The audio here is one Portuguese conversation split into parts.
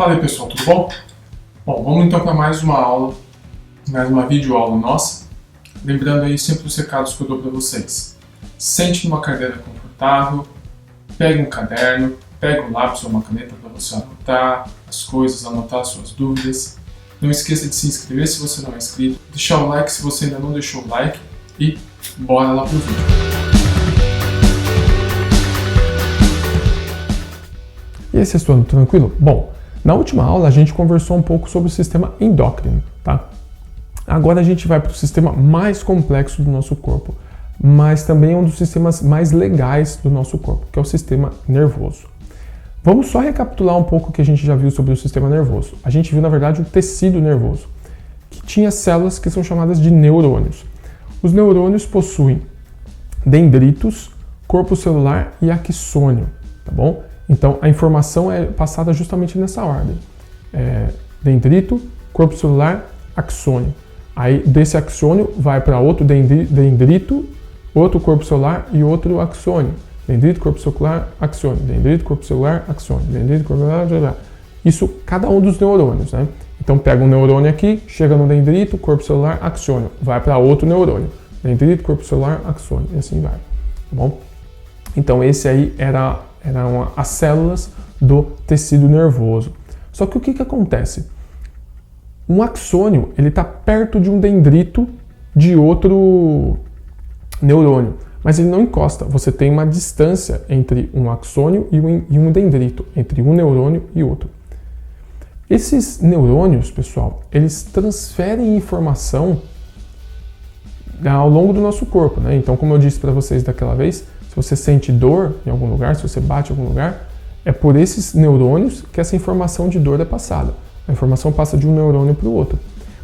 Fala aí pessoal, tudo bom? Bom, vamos então para mais uma aula, mais uma videoaula nossa. Lembrando aí sempre os recados que eu dou para vocês. Sente numa cadeira confortável, pegue um caderno, pegue um lápis ou uma caneta para você anotar as coisas, anotar as suas dúvidas. Não esqueça de se inscrever se você não é inscrito, deixar o like se você ainda não deixou o like e bora lá pro vídeo. E aí, sexto, tranquilo? Bom, na última aula a gente conversou um pouco sobre o sistema endócrino, tá? Agora a gente vai para o sistema mais complexo do nosso corpo, mas também é um dos sistemas mais legais do nosso corpo, que é o sistema nervoso. Vamos só recapitular um pouco o que a gente já viu sobre o sistema nervoso. A gente viu, na verdade, o tecido nervoso, que tinha células que são chamadas de neurônios. Os neurônios possuem dendritos, corpo celular e axônio, tá bom? Então, a informação é passada justamente nessa ordem. Dendrito, corpo celular, axônio. Aí, desse axônio, vai para outro dendrito, outro corpo celular e outro axônio. Dendrito, corpo celular, axônio. Dendrito, corpo celular, axônio. Dendrito, corpo celular, isso, cada um dos neurônios, né? Então, pega um neurônio aqui, chega no dendrito, corpo celular, axônio. Vai para outro neurônio. Dendrito, corpo celular, axônio. E assim vai, tá bom? Então, esse aí eram as células do tecido nervoso. Só que o que acontece? Um axônio, ele está perto de um dendrito de outro neurônio, mas ele não encosta. Você tem uma distância entre um axônio e um dendrito, entre um neurônio e outro. Esses neurônios, pessoal, eles transferem informação ao longo do nosso corpo, né? Então, como eu disse para vocês daquela vez, se você sente dor em algum lugar, se você bate em algum lugar, é por esses neurônios que essa informação de dor é passada. A informação passa de um neurônio para o outro.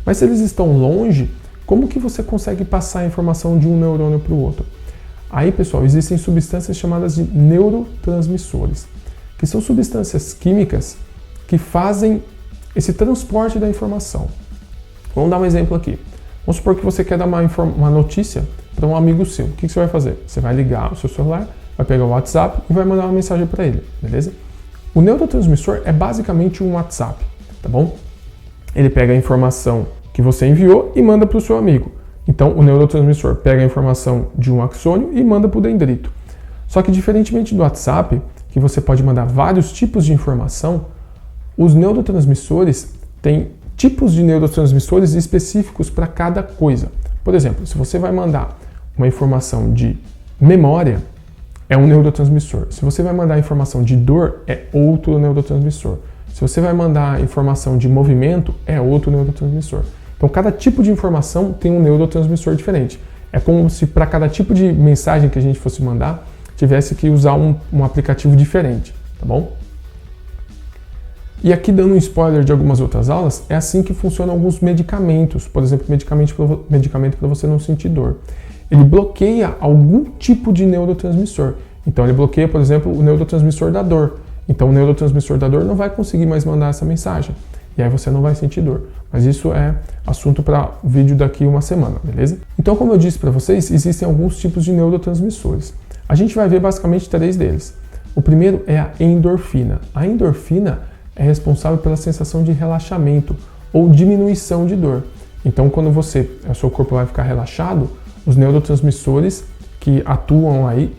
Mas se eles estão longe, como que você consegue passar a informação de um neurônio para o outro? Aí, pessoal, existem substâncias chamadas de neurotransmissores, que são substâncias químicas que fazem esse transporte da informação. Vamos dar um exemplo aqui. Vamos supor que você quer dar uma notícia para um amigo seu. O que você vai fazer? Você vai ligar o seu celular, vai pegar o WhatsApp e vai mandar uma mensagem para ele, beleza? O neurotransmissor é basicamente um WhatsApp, tá bom? Ele pega a informação que você enviou e manda para o seu amigo. Então, o neurotransmissor pega a informação de um axônio e manda para o dendrito. Só que, diferentemente do WhatsApp, que você pode mandar vários tipos de informação, os neurotransmissores têm tipos de neurotransmissores específicos para cada coisa. Por exemplo, se você vai mandar uma informação de memória, é um neurotransmissor. Se você vai mandar informação de dor, é outro neurotransmissor. Se você vai mandar informação de movimento, é outro neurotransmissor. Então, cada tipo de informação tem um neurotransmissor diferente. É como se para cada tipo de mensagem que a gente fosse mandar, tivesse que usar um aplicativo diferente, tá bom? E aqui, dando um spoiler de algumas outras aulas, é assim que funcionam alguns medicamentos. Por exemplo, medicamento para você não sentir dor. Ele bloqueia algum tipo de neurotransmissor. Então, ele bloqueia, por exemplo, o neurotransmissor da dor. Então, o neurotransmissor da dor não vai conseguir mais mandar essa mensagem. E aí você não vai sentir dor. Mas isso é assunto para vídeo daqui uma semana, beleza? Então, como eu disse para vocês, existem alguns tipos de neurotransmissores. A gente vai ver basicamente 3 deles. O primeiro é a endorfina. A endorfina é responsável pela sensação de relaxamento ou diminuição de dor. Então, quando o seu corpo vai ficar relaxado, os neurotransmissores que atuam aí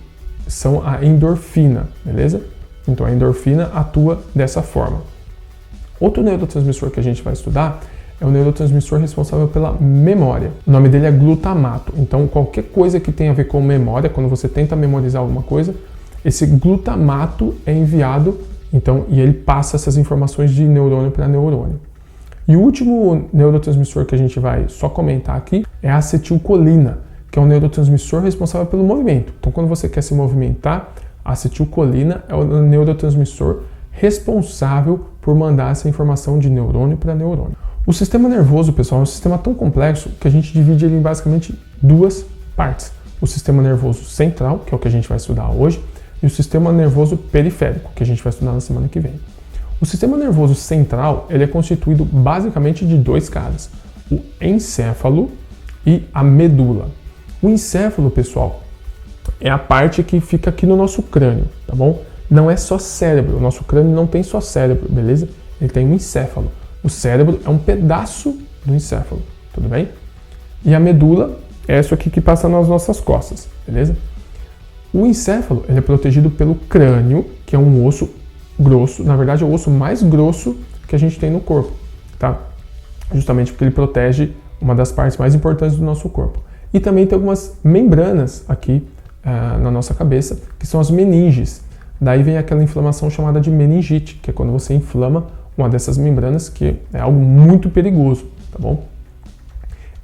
são a endorfina, beleza? Então, a endorfina atua dessa forma. Outro neurotransmissor que a gente vai estudar é o neurotransmissor responsável pela memória. O nome dele é glutamato. Então, qualquer coisa que tenha a ver com memória, quando você tenta memorizar alguma coisa, esse glutamato é enviado, então, e ele passa essas informações de neurônio para neurônio. E o último neurotransmissor que a gente vai só comentar aqui é a acetilcolina, que é um neurotransmissor responsável pelo movimento. Então, quando você quer se movimentar, a acetilcolina é o neurotransmissor responsável por mandar essa informação de neurônio para neurônio. O sistema nervoso, pessoal, é um sistema tão complexo que a gente divide ele em basicamente 2 partes. O sistema nervoso central, que é o que a gente vai estudar hoje, e o sistema nervoso periférico, que a gente vai estudar na semana que vem. O sistema nervoso central, ele é constituído basicamente de 2 caras, o encéfalo e a medula. O encéfalo, pessoal, é a parte que fica aqui no nosso crânio, tá bom? Não é só cérebro, o nosso crânio não tem só cérebro, beleza? ele tem um encéfalo. O cérebro é um pedaço do encéfalo, tudo bem? E a medula é isso aqui que passa nas nossas costas, beleza? O encéfalo ele é protegido pelo crânio, que é um osso grosso, na verdade é o osso mais grosso que a gente tem no corpo, tá? Justamente porque ele protege uma das partes mais importantes do nosso corpo. E também tem algumas membranas aqui na nossa cabeça, que são as meninges. Daí vem aquela inflamação chamada de meningite, que é quando você inflama uma dessas membranas, que é algo muito perigoso, tá bom?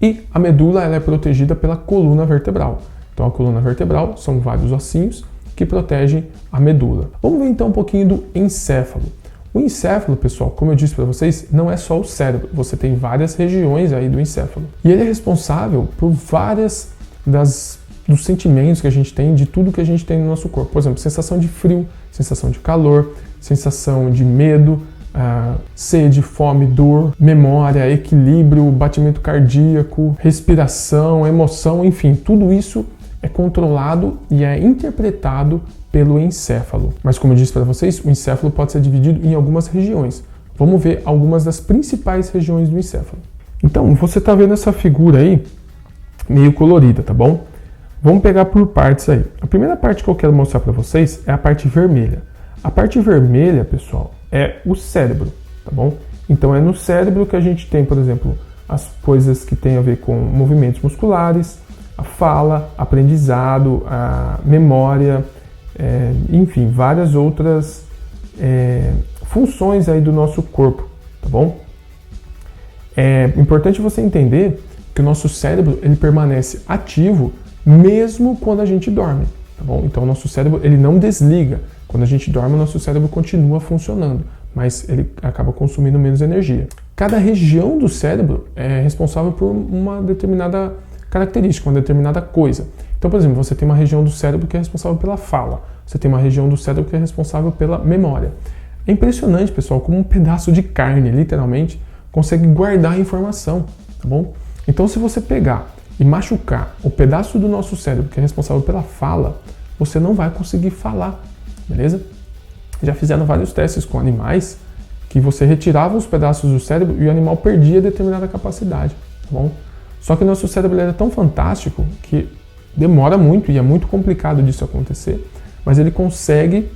E a medula ela é protegida pela coluna vertebral. Então a coluna vertebral são vários ossinhos que protegem a medula. Vamos ver então um pouquinho do encéfalo. O encéfalo, pessoal, como eu disse para vocês, não é só o cérebro. Você tem várias regiões aí do encéfalo. E ele é responsável por várias dos sentimentos que a gente tem, de tudo que a gente tem no nosso corpo. Por exemplo, sensação de frio, sensação de calor, sensação de medo, sede, fome, dor, memória, equilíbrio, batimento cardíaco, respiração, emoção, enfim, tudo isso é controlado e é interpretado pelo encéfalo. Mas como eu disse para vocês, o encéfalo pode ser dividido em algumas regiões. Vamos ver algumas das principais regiões do encéfalo. Então, você está vendo essa figura aí, meio colorida, tá bom? Vamos pegar por partes aí. A primeira parte que eu quero mostrar para vocês é a parte vermelha. A parte vermelha, pessoal, é o cérebro, tá bom? Então é no cérebro que a gente tem, por exemplo, as coisas que tem a ver com movimentos musculares, a fala, aprendizado, a memória, enfim, várias outras funções aí do nosso corpo, tá bom? É importante você entender que o nosso cérebro ele permanece ativo mesmo quando a gente dorme, tá bom? Então o nosso cérebro ele não desliga. Quando a gente dorme, o nosso cérebro continua funcionando, mas ele acaba consumindo menos energia. Cada região do cérebro é responsável por uma determinada característica, uma determinada coisa. Então, por exemplo, você tem uma região do cérebro que é responsável pela fala, você tem uma região do cérebro que é responsável pela memória. É impressionante, pessoal, como um pedaço de carne, literalmente, consegue guardar a informação, tá bom? Então, se você pegar e machucar o pedaço do nosso cérebro que é responsável pela fala, você não vai conseguir falar, beleza? Já fizeram vários testes com animais que você retirava os pedaços do cérebro e o animal perdia determinada capacidade, tá bom? Só que o nosso cérebro é tão fantástico que demora muito e é muito complicado disso acontecer, mas ele consegue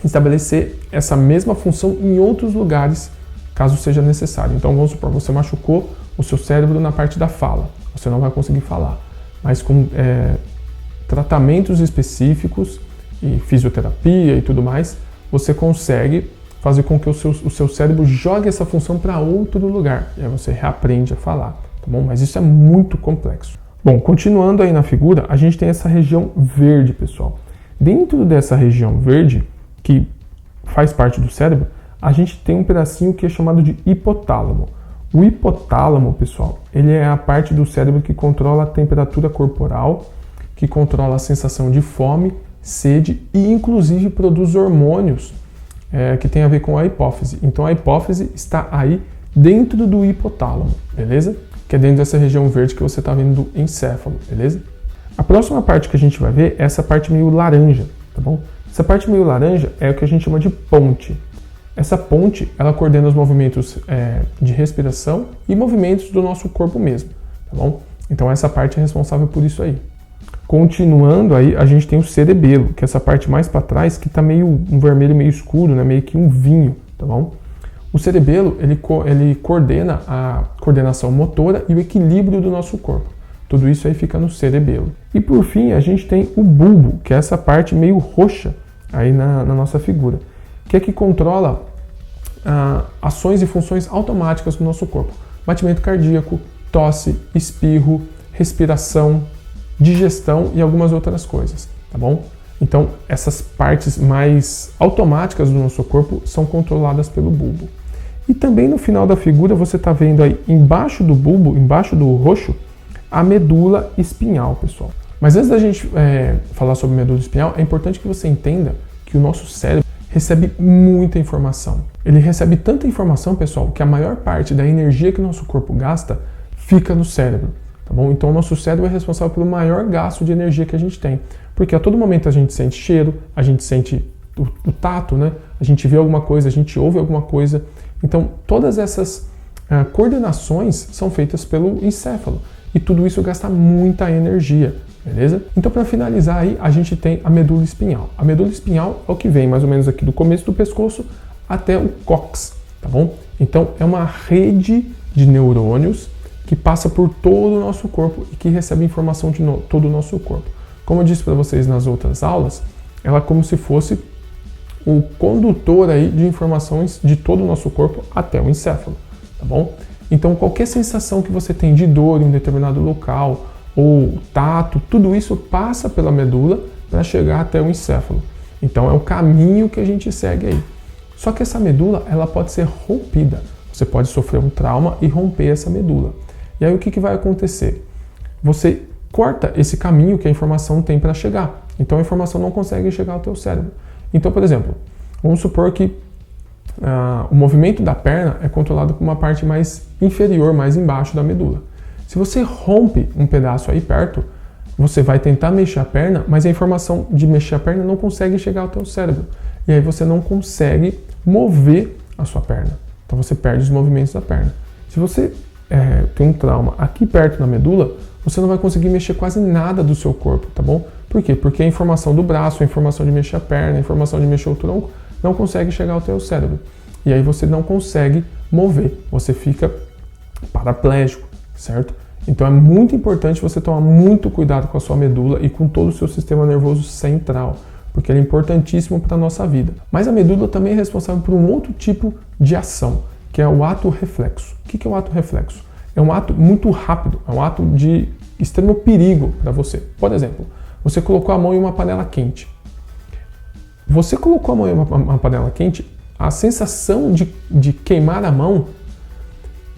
estabelecer essa mesma função em outros lugares, caso seja necessário. Então vamos supor, você machucou o seu cérebro na parte da fala, você não vai conseguir falar, mas com tratamentos específicos e fisioterapia e tudo mais, você consegue fazer com que o seu cérebro jogue essa função para outro lugar, e aí você reaprende a falar, tá bom? Mas isso é muito complexo. Bom, continuando aí na figura, a gente tem essa região verde, pessoal. Dentro dessa região verde, que faz parte do cérebro, a gente tem um pedacinho que é chamado de hipotálamo. O hipotálamo, pessoal, ele é a parte do cérebro que controla a temperatura corporal, que controla a sensação de fome, sede e inclusive produz hormônios que tem a ver com a hipófise. Então a hipófise está aí dentro do hipotálamo, beleza? Que é dentro dessa região verde que você está vendo do encéfalo, beleza? A próxima parte que a gente vai ver é essa parte meio laranja, tá bom? Essa parte meio laranja é o que a gente chama de ponte. Essa ponte, ela coordena os movimentos de respiração e movimentos do nosso corpo mesmo, tá bom? Então essa parte é responsável por isso aí. Continuando aí, a gente tem o cerebelo, que é essa parte mais para trás, que está meio um vermelho meio escuro, né? Meio que um vinho, tá bom? O cerebelo, ele coordena a coordenação motora e o equilíbrio do nosso corpo. Tudo isso aí fica no cerebelo. E por fim, a gente tem o bulbo, que é essa parte meio roxa aí na nossa figura, que é que controla ações e funções automáticas do nosso corpo. Batimento cardíaco, tosse, espirro, respiração, digestão e algumas outras coisas, tá bom? Então, essas partes mais automáticas do nosso corpo são controladas pelo bulbo. E também no final da figura você está vendo aí embaixo do bulbo, embaixo do roxo, a medula espinhal, pessoal. Mas antes da gente falar sobre medula espinhal, é importante que você entenda que o nosso cérebro recebe muita informação. Ele recebe tanta informação, pessoal, que a maior parte da energia que o nosso corpo gasta fica no cérebro. Tá bom? Então o nosso cérebro é responsável pelo maior gasto de energia que a gente tem. Porque a todo momento a gente sente cheiro, a gente sente o tato, né? A gente vê alguma coisa, a gente ouve alguma coisa. Então, todas essas coordenações são feitas pelo encéfalo e tudo isso gasta muita energia, beleza? Então, para finalizar aí, a gente tem a medula espinhal. A medula espinhal é o que vem mais ou menos aqui do começo do pescoço até o cóccix, tá bom? Então, é uma rede de neurônios que passa por todo o nosso corpo e que recebe informação de todo o nosso corpo. Como eu disse para vocês nas outras aulas, ela é como se fosse o condutor aí de informações de todo o nosso corpo até o encéfalo, tá bom? Então, qualquer sensação que você tem de dor em um determinado local ou tato, tudo isso passa pela medula para chegar até o encéfalo. Então, é o caminho que a gente segue aí. Só que essa medula, ela pode ser rompida. Você pode sofrer um trauma e romper essa medula. E aí o que vai acontecer? Você corta esse caminho que a informação tem para chegar. Então a informação não consegue chegar ao teu cérebro. Então, por exemplo, vamos supor que o movimento da perna é controlado por uma parte mais inferior, mais embaixo da medula. Se você rompe um pedaço aí perto, você vai tentar mexer a perna, mas a informação de mexer a perna não consegue chegar ao teu cérebro. E aí você não consegue mover a sua perna. Então você perde os movimentos da perna. Se você tem um trauma aqui perto na medula, você não vai conseguir mexer quase nada do seu corpo, tá bom? Por quê? Porque a informação do braço, a informação de mexer a perna, a informação de mexer o tronco, não consegue chegar ao teu cérebro. E aí você não consegue mover, você fica paraplégico, certo? Então é muito importante você tomar muito cuidado com a sua medula e com todo o seu sistema nervoso central, porque ele é importantíssimo para a nossa vida. Mas a medula também é responsável por um outro tipo de ação, que é o ato reflexo. O que é o ato reflexo? É um ato muito rápido, é um ato de extremo perigo para você. Por exemplo, você colocou a mão em uma panela quente. Você colocou a mão em uma panela quente, a sensação de queimar a mão,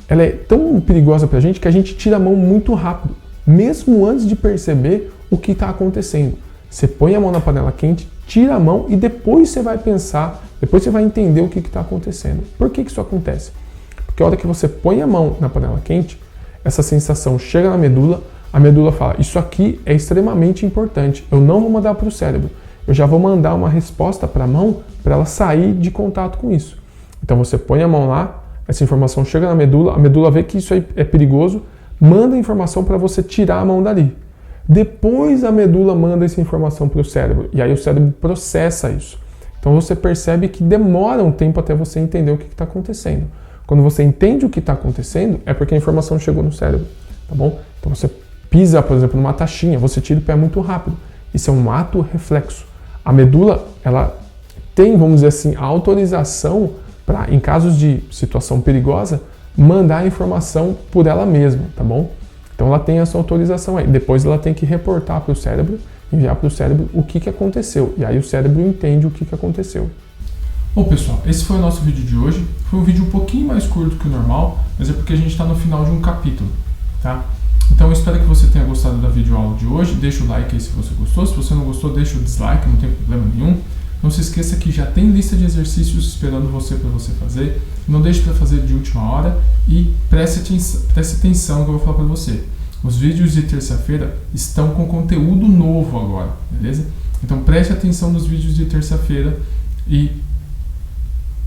ela é tão perigosa para a gente que a gente tira a mão muito rápido, mesmo antes de perceber o que está acontecendo. Você põe a mão na panela quente, tira a mão e depois você vai pensar, depois você vai entender o que está acontecendo. Por que isso acontece? Porque a hora que você põe a mão na panela quente, essa sensação chega na medula, a medula fala, isso aqui é extremamente importante, eu não vou mandar para o cérebro, eu já vou mandar uma resposta para a mão para ela sair de contato com isso. Então você põe a mão lá, essa informação chega na medula, a medula vê que isso aí é perigoso, manda a informação para você tirar a mão dali. Depois a medula manda essa informação para o cérebro, e aí o cérebro processa isso. Então você percebe que demora um tempo até você entender o que está acontecendo. Quando você entende o que está acontecendo, é porque a informação chegou no cérebro, tá bom? Então você pisa, por exemplo, numa taxinha, você tira o pé muito rápido. Isso é um ato reflexo. A medula, ela tem, vamos dizer assim, a autorização para, em casos de situação perigosa, mandar a informação por ela mesma, tá bom? Então ela tem essa autorização aí. Depois ela tem que reportar para o cérebro, enviar para o cérebro o que aconteceu. E aí o cérebro entende o que aconteceu. Bom, pessoal, esse foi o nosso vídeo de hoje. Foi um vídeo um pouquinho mais curto que o normal, mas é porque a gente está no final de um capítulo, tá? Então eu espero que você tenha gostado da videoaula de hoje. Deixa o like aí se você gostou. Se você não gostou, deixa o dislike, não tem problema nenhum. Não se esqueça que já tem lista de exercícios esperando você para você fazer. Não deixe para fazer de última hora e preste atenção no que eu vou falar para você. Os vídeos de terça-feira estão com conteúdo novo agora, beleza? Então preste atenção nos vídeos de terça-feira e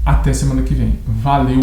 até semana que vem. Valeu!